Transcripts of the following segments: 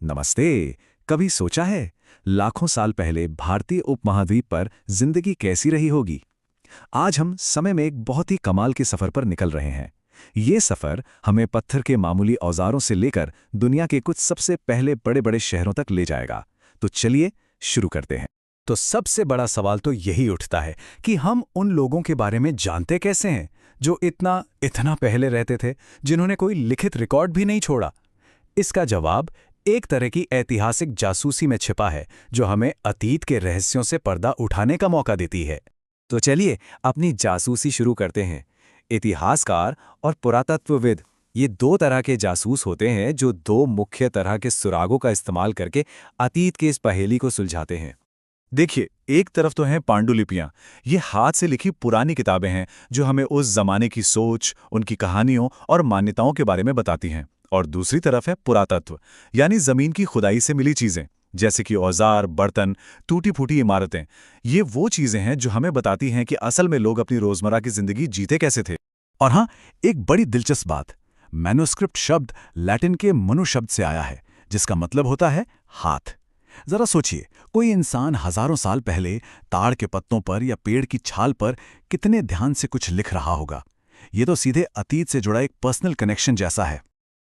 नमस्ते। कभी सोचा है लाखों साल पहले भारतीय उपमहाद्वीप पर जिंदगी कैसी रही होगी? आज हम समय में एक बहुत ही कमाल के सफर पर निकल रहे हैं। ये सफर हमें पत्थर के मामूली औजारों से लेकर दुनिया के कुछ सबसे पहले बड़े बड़े शहरों तक ले जाएगा। तो चलिए शुरू करते हैं। तो सबसे बड़ा सवाल तो यही उठता है कि हम उन लोगों के बारे में जानते कैसे हैं जो इतना इतना पहले रहते थे, जिन्होंने कोई लिखित रिकॉर्ड भी नहीं छोड़ा। इसका जवाब एक तरह की ऐतिहासिक जासूसी में छिपा है, जो हमें अतीत के रहस्यों से पर्दा उठाने का मौका देती है। तो चलिए अपनी जासूसी शुरू करते हैं। इतिहासकार और पुरातत्वविद, ये दो तरह के जासूस होते हैं जो दो मुख्य तरह के सुरागों का इस्तेमाल करके अतीत के इस पहेली को सुलझाते हैं। देखिए, एक तरफ तो हैं पांडुलिपियां। ये हाथ से लिखी पुरानी किताबें हैं जो हमें उस जमाने की सोच, उनकी कहानियों और मान्यताओं के बारे में बताती हैं। और दूसरी तरफ है पुरातत्व, यानी जमीन की खुदाई से मिली चीजें, जैसे कि औजार, बर्तन, टूटी फूटी इमारतें। ये वो चीजें हैं जो हमें बताती हैं कि असल में लोग अपनी रोजमर्रा की जिंदगी जीते कैसे थे। और हाँ, एक बड़ी दिलचस्प बात, मैन्युस्क्रिप्ट शब्द लैटिन के मनु शब्द से आया है, जिसका मतलब होता है हाथ। जरा सोचिए, कोई इंसान हजारों साल पहले ताड़ के पत्तों पर या पेड़ की छाल पर कितने ध्यान से कुछ लिख रहा होगा। ये तो सीधे अतीत से जुड़ा एक पर्सनल कनेक्शन जैसा है।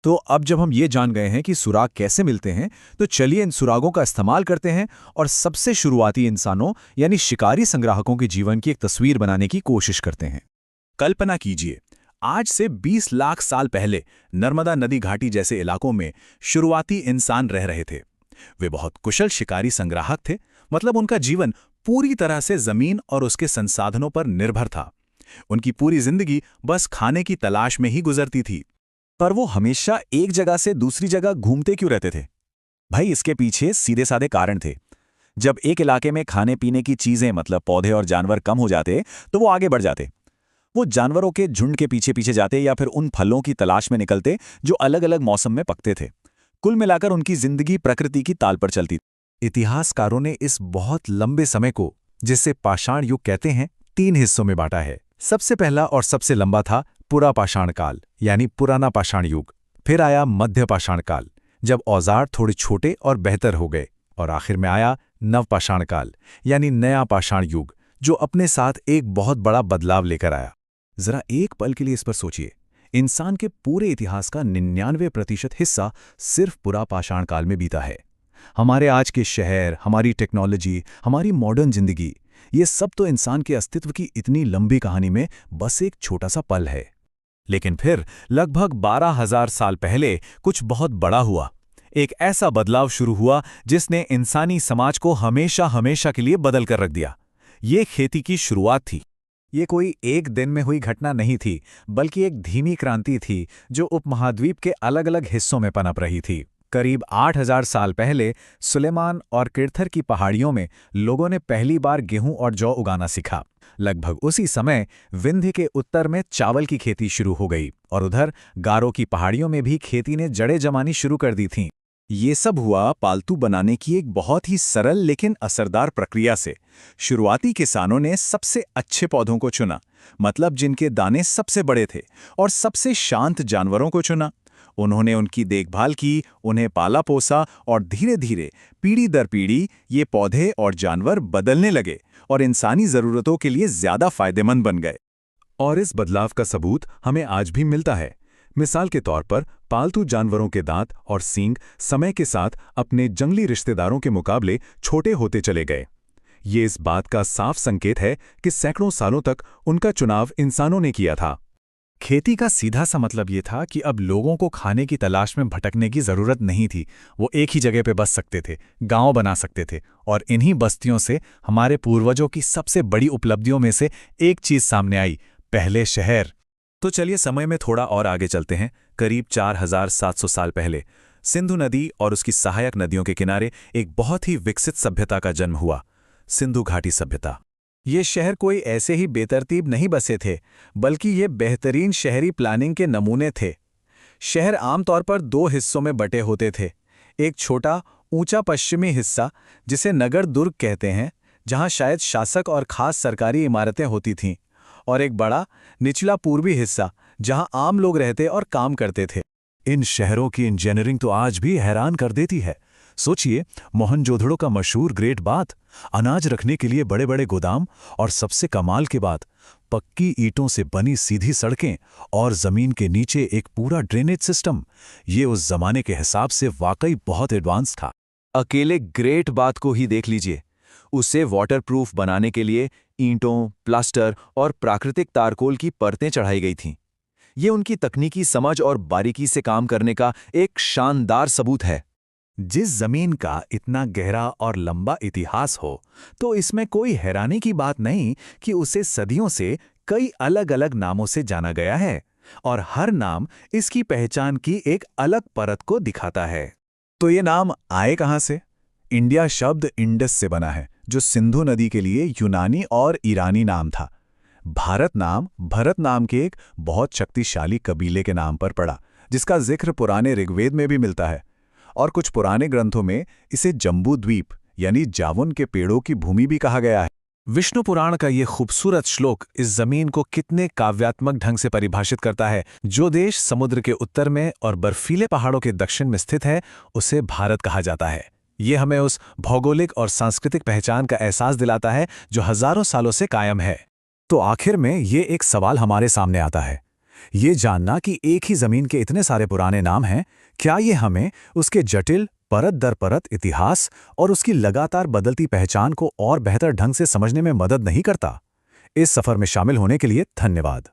तो अब जब हम ये जान गए हैं कि सुराग कैसे मिलते हैं, तो चलिए इन सुरागों का इस्तेमाल करते हैं और सबसे शुरुआती इंसानों यानी शिकारी संग्राहकों के जीवन की एक तस्वीर बनाने की कोशिश करते हैं। कल्पना कीजिए, आज से 20 लाख साल पहले नर्मदा नदी घाटी जैसे इलाकों में शुरुआती इंसान रह रहे थे। वे बहुत कुशल शिकारी संग्राहक थे, मतलब उनका जीवन पूरी तरह से जमीन और उसके संसाधनों पर निर्भर था। उनकी पूरी जिंदगी बस खाने की तलाश में ही गुजरती थी। पर वो हमेशा एक जगह से दूसरी जगह घूमते क्यों रहते थे? भाई, इसके पीछे सीधे साधे कारण थे। जब एक इलाके में खाने पीने की चीजें मतलब पौधे और जानवर कम हो जाते, तो वो आगे बढ़ जाते। वो जानवरों के झुंड के पीछे पीछे जाते या फिर उन फलों की तलाश में निकलते जो अलग अलग मौसम में पकते थे। कुल मिलाकर उनकी जिंदगी प्रकृति की ताल पर चलती। इतिहासकारों ने इस बहुत लंबे समय को, जिसे पाषाण युग कहते हैं, 3 हिस्सों में बांटा है। सबसे पहला और सबसे लंबा था पुरा पाषाण काल, यानी पुराना पाषाण युग। फिर आया मध्य पाषाण काल, जब औजार थोड़े छोटे और बेहतर हो गए। और आखिर में आया नव पाषाण काल, यानी नया पाषाण युग, जो अपने साथ एक बहुत बड़ा बदलाव लेकर आया। जरा एक पल के लिए इस पर सोचिए, इंसान के पूरे इतिहास का 99% हिस्सा सिर्फ पुरा पाषाण काल में बीता है। हमारे आज के शहर, हमारी टेक्नोलॉजी, हमारी मॉडर्न जिंदगी, ये सब तो इंसान के अस्तित्व की इतनी लंबी कहानी में बस एक छोटा सा पल है। लेकिन फिर लगभग 12,000 साल पहले कुछ बहुत बड़ा हुआ। एक ऐसा बदलाव शुरू हुआ जिसने इंसानी समाज को हमेशा हमेशा के लिए बदल कर रख दिया। ये खेती की शुरुआत थी। ये कोई एक दिन में हुई घटना नहीं थी, बल्कि एक धीमी क्रांति थी जो उपमहाद्वीप के अलग अलग हिस्सों में पनप रही थी। करीब 8,000 साल पहले सुलेमान और किरथर की पहाड़ियों में लोगों ने पहली बार गेहूं और जौ उगाना सीखा। लगभग उसी समय विंध्य के उत्तर में चावल की खेती शुरू हो गई और उधर गारो की पहाड़ियों में भी खेती ने जड़ें जमानी शुरू कर दी थीं। ये सब हुआ पालतू बनाने की एक बहुत ही सरल लेकिन असरदार प्रक्रिया से। शुरुआती किसानों ने सबसे अच्छे पौधों को चुना, मतलब जिनके दाने सबसे बड़े थे, और सबसे शांत जानवरों को चुना। उन्होंने उनकी देखभाल की, उन्हें पाला पोसा, और धीरे धीरे पीढ़ी दर पीढ़ी ये पौधे और जानवर बदलने लगे और इंसानी ज़रूरतों के लिए ज़्यादा फायदेमंद बन गए। और इस बदलाव का सबूत हमें आज भी मिलता है। मिसाल के तौर पर पालतू जानवरों के दांत और सींग समय के साथ अपने जंगली रिश्तेदारों के मुकाबले छोटे होते चले गए। ये इस बात का साफ संकेत है कि सैकड़ों सालों तक उनका चुनाव इंसानों ने किया था। खेती का सीधा सा मतलब ये था कि अब लोगों को खाने की तलाश में भटकने की जरूरत नहीं थी। वो एक ही जगह पे बस सकते थे, गांव बना सकते थे, और इन्हीं बस्तियों से हमारे पूर्वजों की सबसे बड़ी उपलब्धियों में से एक चीज सामने आई, पहले शहर। तो चलिए समय में थोड़ा और आगे चलते हैं। करीब 4,700 साल पहले सिंधु नदी और उसकी सहायक नदियों के किनारे एक बहुत ही विकसित सभ्यता का जन्म हुआ, सिंधु घाटी सभ्यता। ये शहर कोई ऐसे ही बेतरतीब नहीं बसे थे, बल्कि ये बेहतरीन शहरी प्लानिंग के नमूने थे। शहर आमतौर पर 2 हिस्सों में बटे होते थे। एक छोटा ऊंचा पश्चिमी हिस्सा, जिसे नगर दुर्ग कहते हैं, जहां शायद शासक और खास सरकारी इमारतें होती थीं, और एक बड़ा निचला पूर्वी हिस्सा जहां आम लोग रहते और काम करते थे। इन शहरों की इंजीनियरिंग तो आज भी हैरान कर देती है। सोचिए, मोहनजोदड़ो का मशहूर ग्रेट बाथ, अनाज रखने के लिए बड़े बड़े गोदाम, और सबसे कमाल की बात, पक्की ईंटों से बनी सीधी सड़कें और जमीन के नीचे एक पूरा ड्रेनेज सिस्टम। ये उस जमाने के हिसाब से वाकई बहुत एडवांस था। अकेले ग्रेट बाथ को ही देख लीजिए। उसे वाटरप्रूफ बनाने के लिए ईंटों, प्लास्टर और प्राकृतिक तारकोल की परतें चढ़ाई गई थीं। ये उनकी तकनीकी समझ और बारीकी से काम करने का एक शानदार सबूत है। जिस जमीन का इतना गहरा और लंबा इतिहास हो, तो इसमें कोई हैरानी की बात नहीं कि उसे सदियों से कई अलग-अलग नामों से जाना गया है, और हर नाम इसकी पहचान की एक अलग परत को दिखाता है। तो ये नाम आए कहाँ से? इंडिया शब्द इंडस से बना है, जो सिंधु नदी के लिए यूनानी और ईरानी नाम था। भारत नाम भरत नाम के एक बहुत शक्तिशाली कबीले के नाम पर पड़ा, जिसका जिक्र पुराने ऋग्वेद में भी मिलता है। और कुछ पुराने ग्रंथों में इसे जम्बू द्वीप यानी जामुन के पेड़ों की भूमि भी कहा गया है। विष्णु पुराण का ये खूबसूरत श्लोक इस जमीन को कितने काव्यात्मक ढंग से परिभाषित करता है। जो देश समुद्र के उत्तर में और बर्फीले पहाड़ों के दक्षिण में स्थित है, उसे भारत कहा जाता है। ये हमें उस भौगोलिक और सांस्कृतिक पहचान का एहसास दिलाता है जो हजारों सालों से कायम है। तो आखिर में ये एक सवाल हमारे सामने आता है, ये जानना कि एक ही जमीन के इतने सारे पुराने नाम हैं, क्या ये हमें उसके जटिल परत दर परत इतिहास और उसकी लगातार बदलती पहचान को और बेहतर ढंग से समझने में मदद नहीं करता? इस सफर में शामिल होने के लिए धन्यवाद।